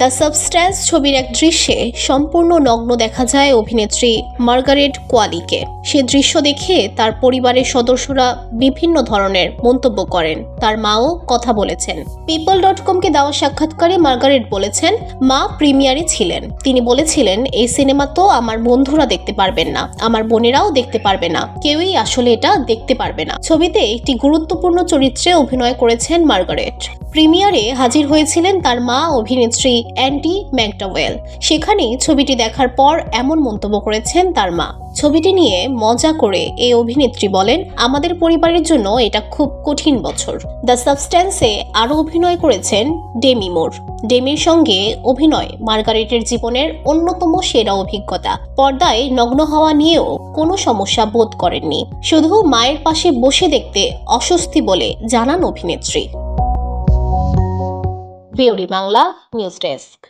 The substance ছবির এক দৃশ্যে সম্পূর্ণ নগ্ন দেখা যায় অভিনেত্রী মার্গারেট কোয়ালিকে। সে দৃশ্য দেখে তার পরিবারের সদস্যরা বিভিন্ন ধরনের মন্তব্য করেন। তার মাও কথা বলেছেন। people.com-কে দেওয়া সাক্ষাৎকারে মার্গারেট বলেছেন, মা প্রিমিয়ারে ছিলেন। তিনি বলেছিলেন, এই সিনেমা তো আমার বন্ধুরা দেখতে পারবেন না, আমার বোনেরাও দেখতে পারবে না, কেউই আসলে এটা দেখতে পারবে না। ছবিতে একটি গুরুত্বপূর্ণ চরিত্রে অভিনয় করেছেন মার্গারেট। প্রিমিয়ারে হাজির হয়েছিলেন তার মা অভিনেত্রী অ্যান্ডি ম্যাকডাওয়েল। সেখানেই ছবিটি দেখার পর এমন মন্তব্য করেছেন তার মা। ছবিটি নিয়ে মজা করে এই অভিনেত্রী বলেন, আমাদের পরিবারের জন্য এটা খুব কঠিন বছর। দ্য সাবস্ট্যান্সে আরও অভিনয় করেছেন ডেমি মুর। ডেমির সঙ্গে অভিনয় মার্গারেটের জীবনের অন্যতম সেরা অভিজ্ঞতা। পর্দায় নগ্ন হওয়া নিয়েও কোনো সমস্যা বোধ করেননি, শুধু মায়ের পাশে বসে দেখতে অস্বস্তি বলে জানান অভিনেত্রী। BOD Bangla news desk.